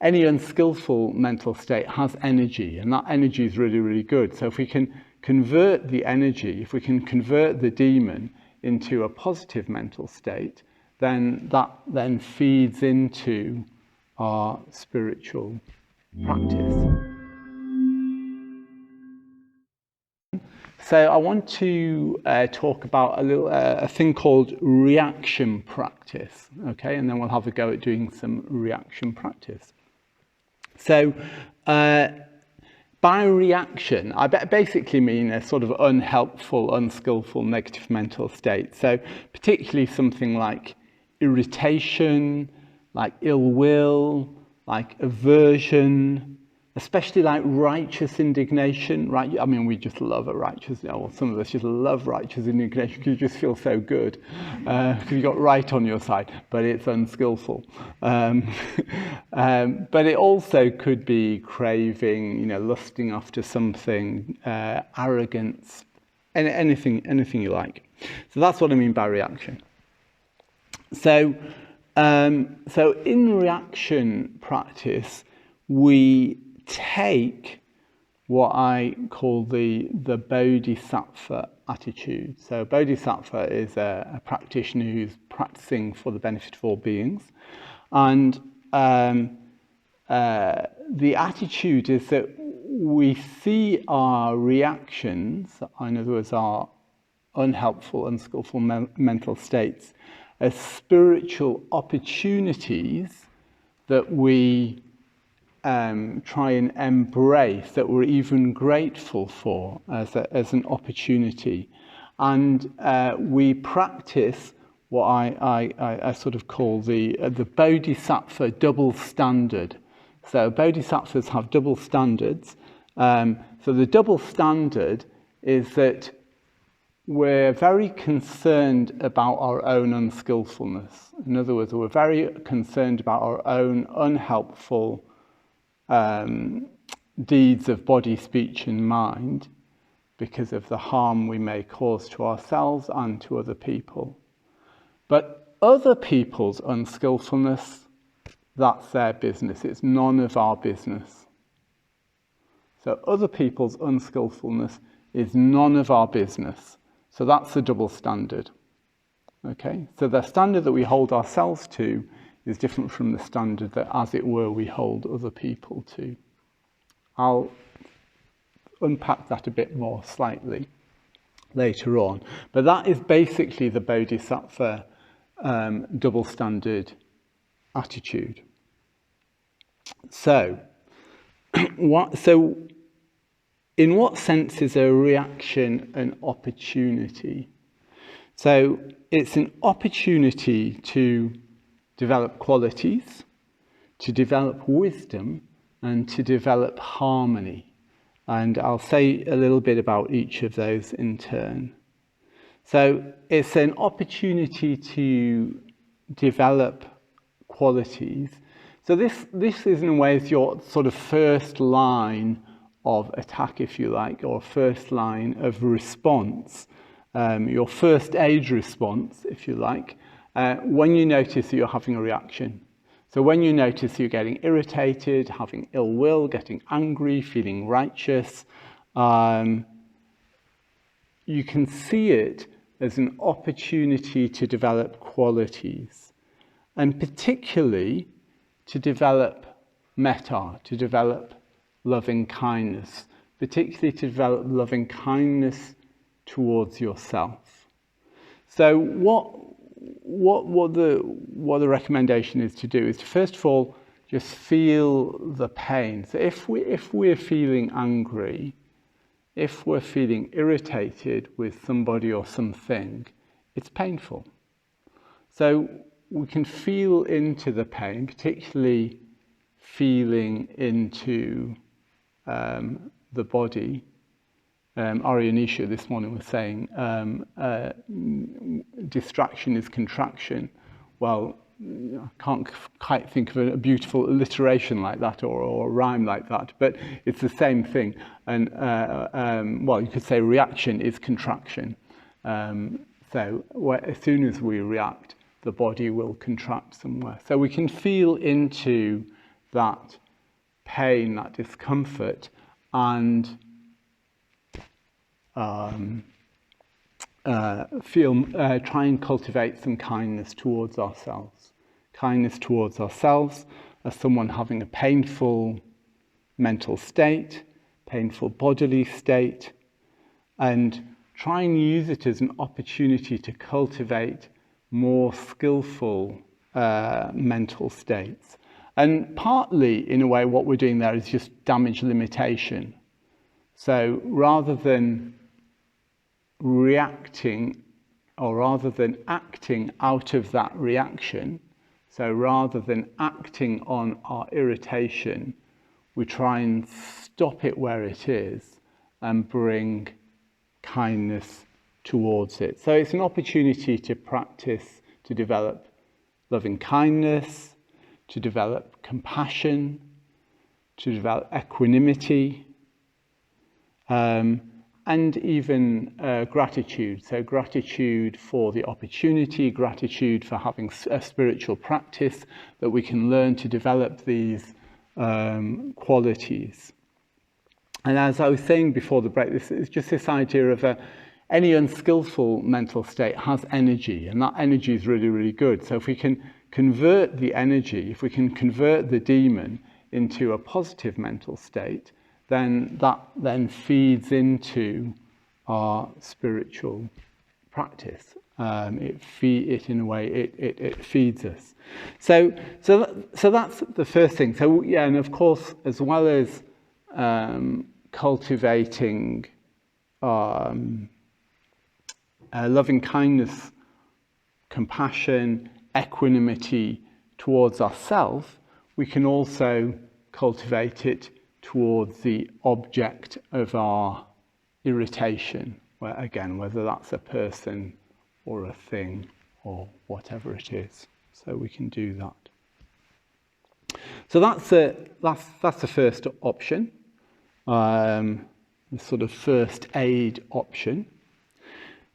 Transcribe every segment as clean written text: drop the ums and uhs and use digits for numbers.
any unskillful mental state has energy, and that energy is really, really good. So if we can convert the energy, if we can convert the demon into a positive mental state, then that then feeds into our spiritual practice. So I want to talk about a thing called reaction practice, okay? And then we'll have a go at doing some reaction practice. So by reaction, I basically mean a sort of unhelpful, unskillful, negative mental state. So particularly something like irritation, like ill will, like aversion, especially like righteous indignation, right? I mean, we just love a righteous, well, some of us just love righteous indignation because you just feel so good, because you got right on your side, but it's unskillful. But it also could be craving, lusting after something, arrogance, anything you like. So that's what I mean by reaction. So in reaction practice, we take what I call the bodhisattva attitude. So bodhisattva is a practitioner who's practicing for the benefit of all beings. And the attitude is that we see our reactions, in other words, our unhelpful, unskillful mental states, as spiritual opportunities that we try and embrace, that we're even grateful for as an opportunity. And we practice what I sort of call the bodhisattva double standard. So bodhisattvas have double standards. So the double standard is that we're very concerned about our own unskillfulness. In other words, we're very concerned about our own unhelpful deeds of body, speech and mind because of the harm we may cause to ourselves and to other people. But other people's unskillfulness, that's their business. It's none of our business. So other people's unskillfulness is none of our business. So that's the double standard. Okay? So the standard that we hold ourselves to is different from the standard that, as it were, we hold other people to. I'll unpack that a bit more slightly later on. But that is basically the bodhisattva double standard attitude. So in what sense is a reaction an opportunity? So it's an opportunity to develop qualities, to develop wisdom, and to develop harmony. And I'll say a little bit about each of those in turn. So it's an opportunity to develop qualities. So this is in ways your sort of first line of attack, if you like, or first line of response, your first aid response, if you like, when you notice that you're having a reaction. So when you notice you're getting irritated, having ill will, getting angry, feeling righteous, you can see it as an opportunity to develop qualities, and particularly to develop metta, to develop loving kindness, particularly to develop loving kindness towards yourself. So what the recommendation is to do is to, first of all, just feel the pain. So if we're feeling angry, if we're feeling irritated with somebody or something, it's painful. So we can feel into the pain, particularly feeling into the body. Aryanisha this morning was saying distraction is contraction. Well, I can't quite think of a beautiful alliteration like that or a rhyme like that, but it's the same thing. And well, you could say reaction is contraction. So as soon as we react, the body will contract somewhere. So we can feel into that pain, that discomfort, and try and cultivate some kindness towards ourselves. Kindness towards ourselves as someone having a painful mental state, painful bodily state, and try and use it as an opportunity to cultivate more skillful mental states. And partly, in a way, what we're doing there is just damage limitation. So rather than reacting, or rather than acting out of that reaction, so rather than acting on our irritation, we try and stop it where it is and bring kindness towards it. So it's an opportunity to practice, to develop loving kindness, to develop compassion, to develop equanimity, and even gratitude. So gratitude for the opportunity, gratitude for having a spiritual practice, that we can learn to develop these qualities. And as I was saying before the break, this is just this idea of any unskillful mental state has energy, and that energy is really, really good. So if we can convert the energy, if we can convert the demon into a positive mental state, then that then feeds into our spiritual practice. It in a way it feeds us. So that's the first thing. So yeah, and of course, as well as cultivating loving kindness, compassion, equanimity towards ourselves, we can also cultivate it towards the object of our irritation, where, again, whether that's a person or a thing or whatever it is. So we can do that. So that's the first option, the sort of first aid option.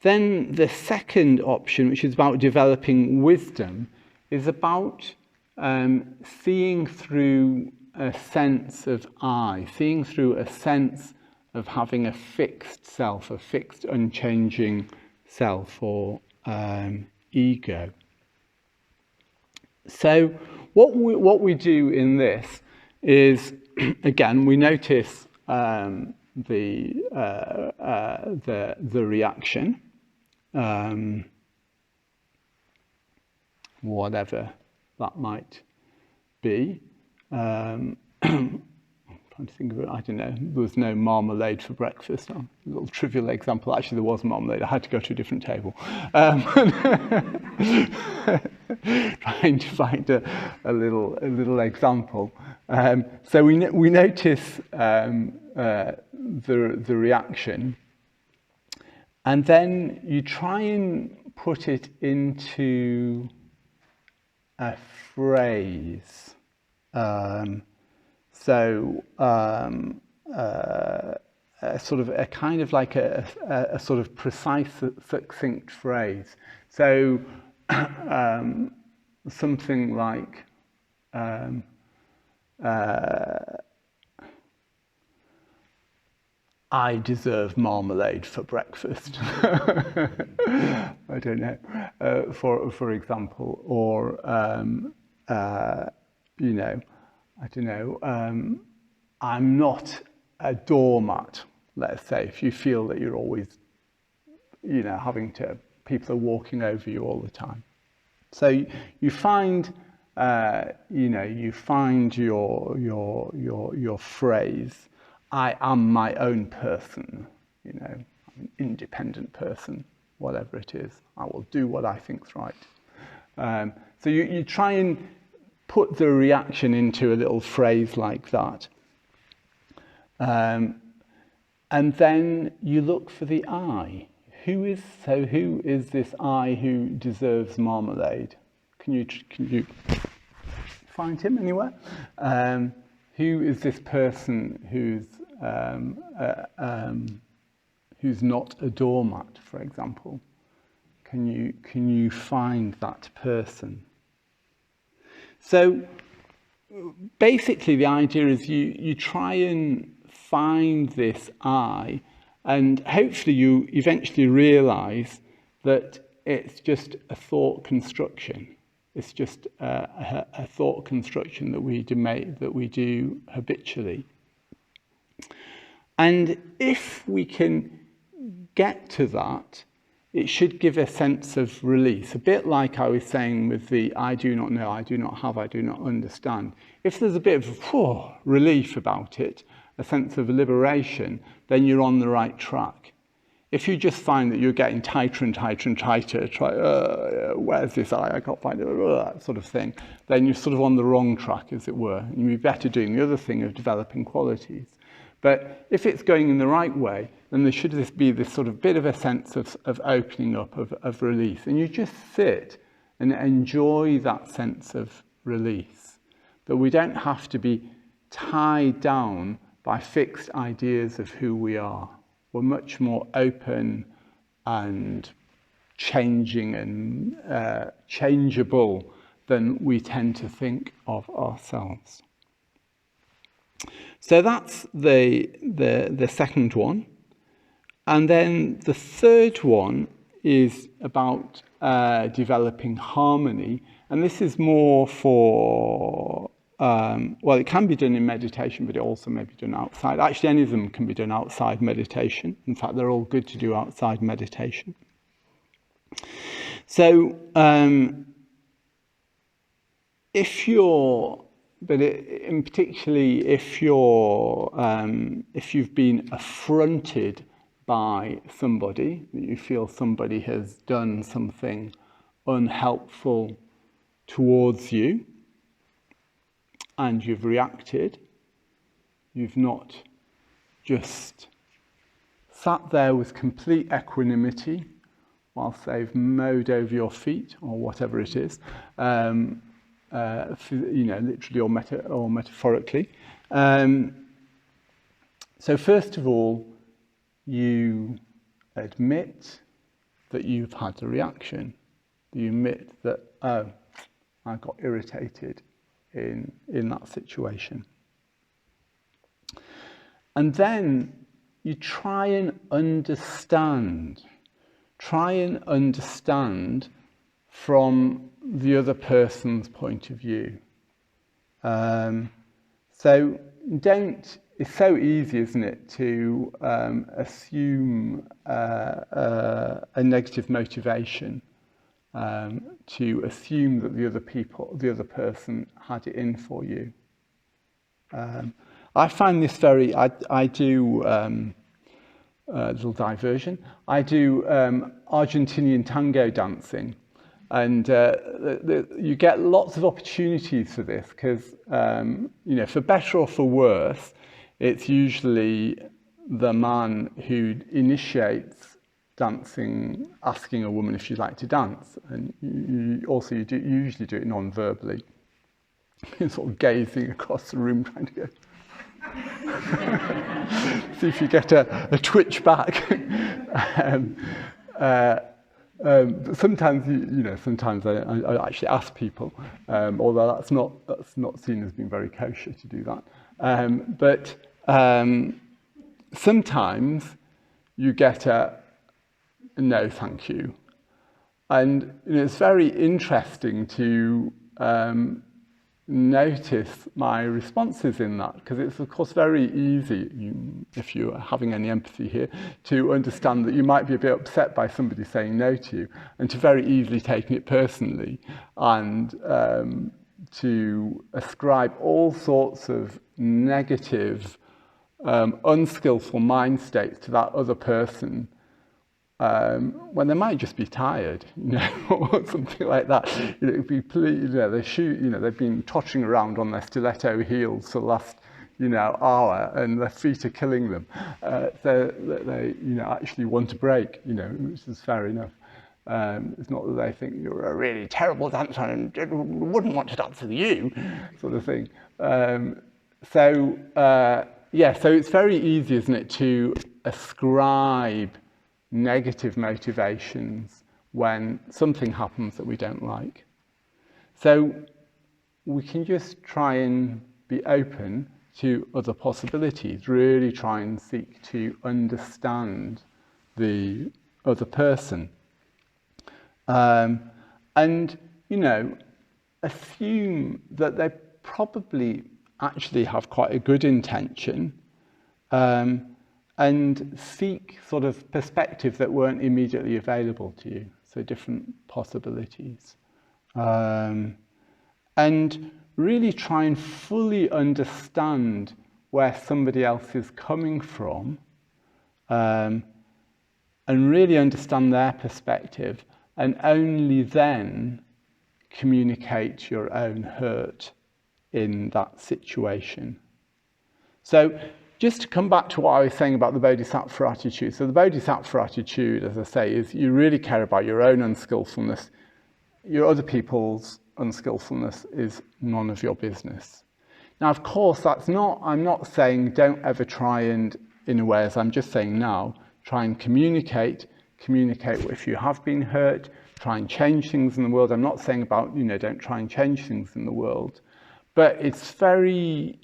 Then the second option, which is about developing wisdom, is about seeing through a sense of I, seeing through a sense of having a fixed self, a fixed unchanging self, or ego. So what we do in this is, again, we notice the reaction, whatever that might be. I'm trying to think of it. I don't know. There was no marmalade for breakfast. A little trivial example. Actually, there was marmalade. I had to go to a different table. Trying to find a little example. So we notice the reaction, and then you try and put it into a phrase. Sort of a kind of like a sort of precise, succinct phrase. So something like I deserve marmalade for breakfast. I don't know, for example, or you know, I don't know, I'm not a doormat, let's say, if you feel that you're always, you know, people are walking over you all the time. So you find, you find your phrase, I am my own person, you know, I'm an independent person, whatever it is, I will do what I think's right. So you try and put the reaction into a little phrase like that. And then you look for the I. Who is this I who deserves marmalade? Can you find him anywhere? Who is this person who's not a doormat, for example? Can you find that person? So basically the idea is you try and find this I, and hopefully you eventually realize that it's just a thought construction. It's just a thought construction that we do habitually. And if we can get to that, it should give a sense of release. A bit like I was saying with the I do not know, I do not have, I do not understand. If there's a bit of relief about it, a sense of liberation, then you're on the right track. If you just find that you're getting tighter and tighter and tighter, where's this I can't find it, that sort of thing, then you're sort of on the wrong track, as it were. And you'd be better doing the other thing of developing qualities. But if it's going in the right way, then there should be this sort of bit of a sense of opening up, of release. And you just sit and enjoy that sense of release. That we don't have to be tied down by fixed ideas of who we are. We're much more open and changing and changeable than we tend to think of ourselves. So that's the second one. And then the third one is about developing harmony. And this is more for, it can be done in meditation, but it also may be done outside. Actually, any of them can be done outside meditation. In fact, they're all good to do outside meditation. So if you've been affronted by somebody, that you feel somebody has done something unhelpful towards you, and you've reacted, you've not just sat there with complete equanimity whilst they've mowed over your feet or whatever it is, literally or metaphorically. So first of all, you admit that you've had a reaction. You admit that, I got irritated in that situation. And then you try and understand from the other person's point of view. It's so easy, isn't it, to assume a negative motivation, to assume that the other person had it in for you. I find this I do a little diversion. I do Argentinian tango dancing. And you get lots of opportunities for this because, for better or for worse, it's usually the man who initiates dancing, asking a woman if she'd like to dance. And you usually do it non-verbally. You're sort of gazing across the room trying to go, see if you get a twitch back. But sometimes, sometimes I actually ask people, although that's not seen as being very kosher to do that. But sometimes you get a no, thank you, and it's very interesting to notice my responses in that, because it's of course very easy, if you're having any empathy here, to understand that you might be a bit upset by somebody saying no to you, and to very easily taking it personally, and to ascribe all sorts of negative, unskillful mind states to that other person, when they might just be tired, or something like that. It'd be, they've been tottering around on their stiletto heels for the last, hour, and their feet are killing them. So they, actually want a break, which is fair enough. It's not that they think you're a really terrible dancer and wouldn't want to dance with you, sort of thing. So it's very easy, isn't it, to ascribe negative motivations when something happens that we don't like. So we can just try and be open to other possibilities, really try and seek to understand the other person. And, assume that they probably actually have quite a good intention, and seek sort of perspectives that weren't immediately available to you, so different possibilities. And really try and fully understand where somebody else is coming from, and really understand their perspective, and only then communicate your own hurt in that situation. So just to come back to what I was saying about the bodhisattva attitude. So the bodhisattva attitude, as I say, is you really care about your own unskillfulness. Your other people's unskillfulness is none of your business. Now, of course, I'm not saying don't ever try and, in a way, as I'm just saying now, try and communicate if you have been hurt, try and change things in the world. I'm not saying about, don't try and change things in the world, but it's very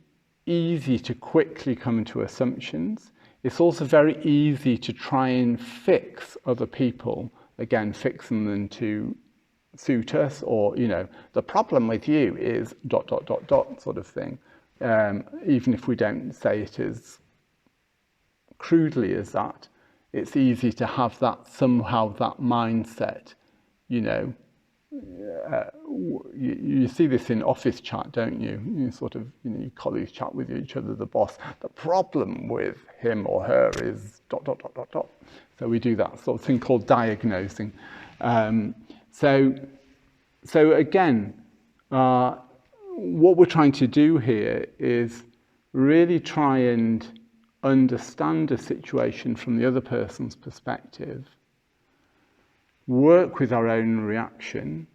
easy to quickly come to assumptions. It's also very easy to try and fix other people, again, fixing them to suit us, or, the problem with you is ... sort of thing, even if we don't say it as crudely as that. It's easy to have that mindset, you see this in office chat, don't you? You sort of, your colleagues chat with each other, the boss, the problem with him or her is ... So we do that sort of thing called diagnosing. So again, what we're trying to do here is really try and understand a situation from the other person's perspective, work with our own reaction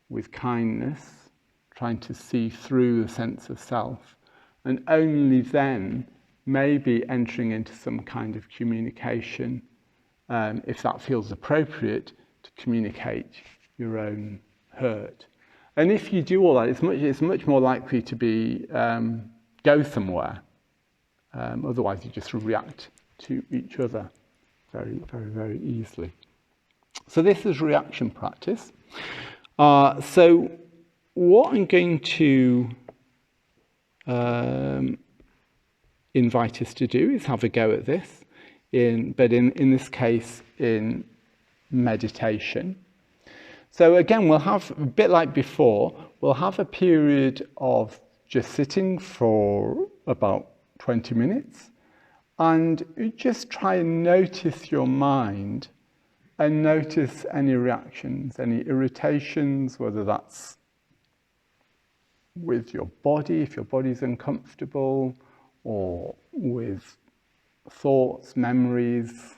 with kindness, trying to see through the sense of self, and only then maybe entering into some kind of communication, if that feels appropriate, to communicate your own hurt. And if you do all that, it's much more likely to be go somewhere. Otherwise, you just react to each other very, very, very easily. So this is reaction practice. So what I'm going to invite us to do is have a go at this, but in this case, in meditation. So again, we'll have, a bit like before, we'll have a period of just sitting for about 20 minutes, and just try and notice your mind and notice any reactions, any irritations, whether that's with your body, if your body's uncomfortable, or with thoughts, memories,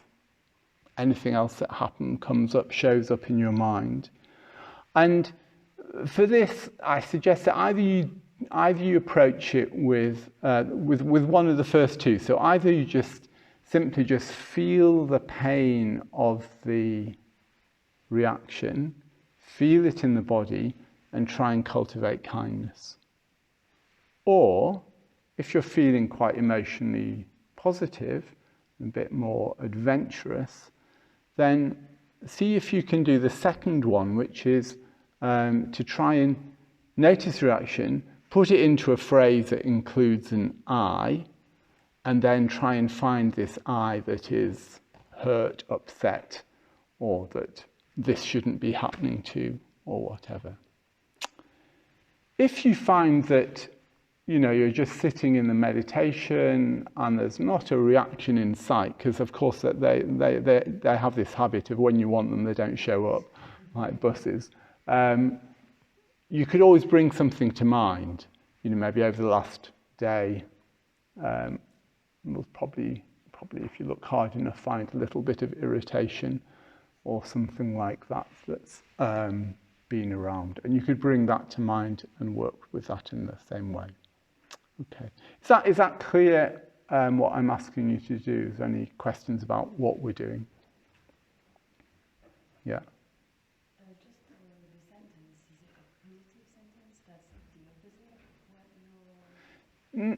anything else that shows up in your mind. And for this, I suggest that either you approach it with one of the first two. So either you simply just feel the pain of the reaction, feel it in the body, and try and cultivate kindness. Or, if you're feeling quite emotionally positive, a bit more adventurous, then see if you can do the second one, which is to try and notice reaction, put it into a phrase that includes an I, and then try and find this I that is hurt, upset, or that this shouldn't be happening to, or whatever. If you find that you're just sitting in the meditation and there's not a reaction in sight, because of course they have this habit of when you want them, they don't show up, like buses. You could always bring something to mind, maybe over the last day. We'll probably, if you look hard enough, find a little bit of irritation or something like that that's been around. And you could bring that to mind and work with that in the same way. Okay. Is that clear, what I'm asking you to do? Is there any questions about what we're doing? Yeah. Just the sentence, is it a positive sentence? That's the opposite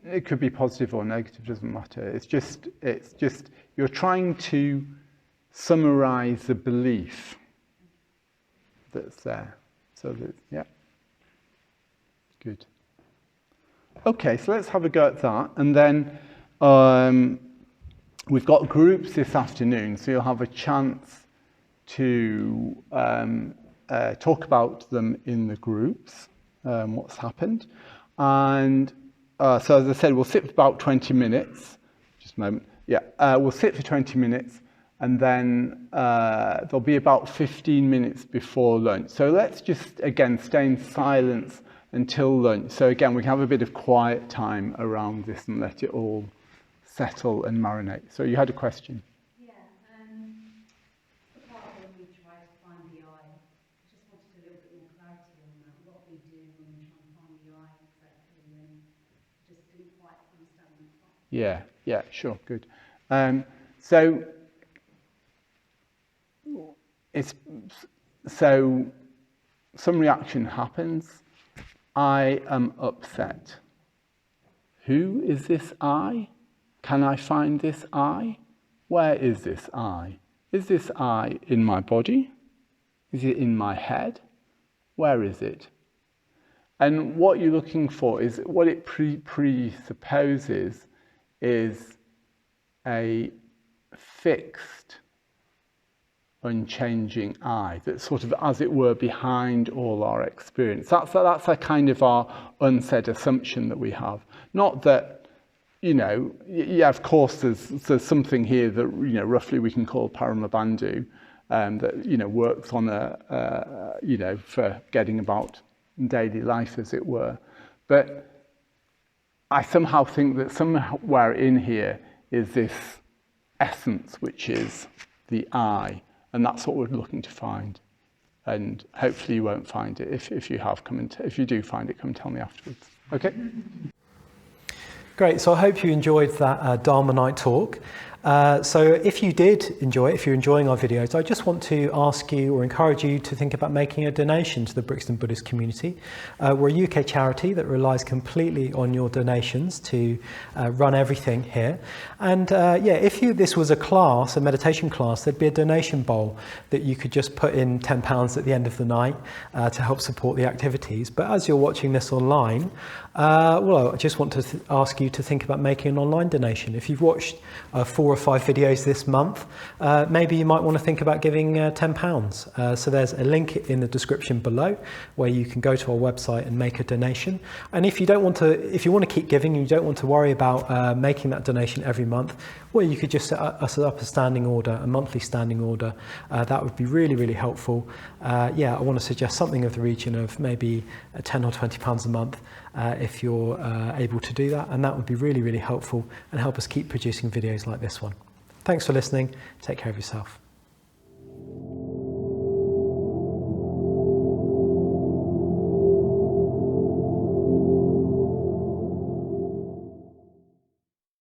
It could be positive or negative, doesn't matter. It's just you're trying to summarize the belief that's there. So that, yeah. Good. Okay, so let's have a go at that. And then we've got groups this afternoon, so you'll have a chance to talk about them in the groups, what's happened. And so as I said, we'll sit for about 20 minutes. Just a moment. Yeah, we'll sit for 20 minutes, and then there'll be about 15 minutes before lunch. So let's just, again, stay in silence until lunch. So again, we can have a bit of quiet time around this and let it all settle and marinate. So you had a question? Yeah, apart from when we try to find the I, just wanted a little bit more clarity on that. What we do when we try and find the I exactly, and just didn't quite understand that. Yeah, sure, good. So some reaction happens. I am upset. Who is this I? Can I find this I? Where is this I? Is this I in my body? Is it in my head? Where is it? And what you're looking for is, what it presupposes is a fixed, unchanging I, that's sort of, as it were, behind all our experience. That's a kind of our unsaid assumption that we have. Not that, yeah, of course, there's something here that, roughly we can call Paramabandhu, that, works on for getting about daily life, as it were. But I somehow think that somewhere in here is this essence, which is the I. And that's what we're looking to find. And hopefully you won't find it. If you have, if you do find it, come and tell me afterwards. Okay? Great. So I hope you enjoyed that Dharma Night talk. So if you did enjoy it, if you're enjoying our videos, I just want to ask you or encourage you to think about making a donation to the Brixton Buddhist Community. We're a UK charity that relies completely on your donations to run everything here. And if this was a class, a meditation class, there'd be a donation bowl that you could just put in £10 at the end of the night to help support the activities. But as you're watching this online, I just want to ask you to think about making an online donation. If you've watched 4 or 5 videos this month, maybe you might want to think about giving £10. So there's a link in the description below where you can go to our website and make a donation. And if you want to keep giving, and you don't want to worry about making that donation every month, well, you could just set us up a standing order, a monthly standing order. That would be really, really helpful. I want to suggest something of the region of maybe £10 or £20 a month if you're able to do that. And that would be really, really helpful and help us keep producing videos like this one. Thanks for listening. Take care of yourself.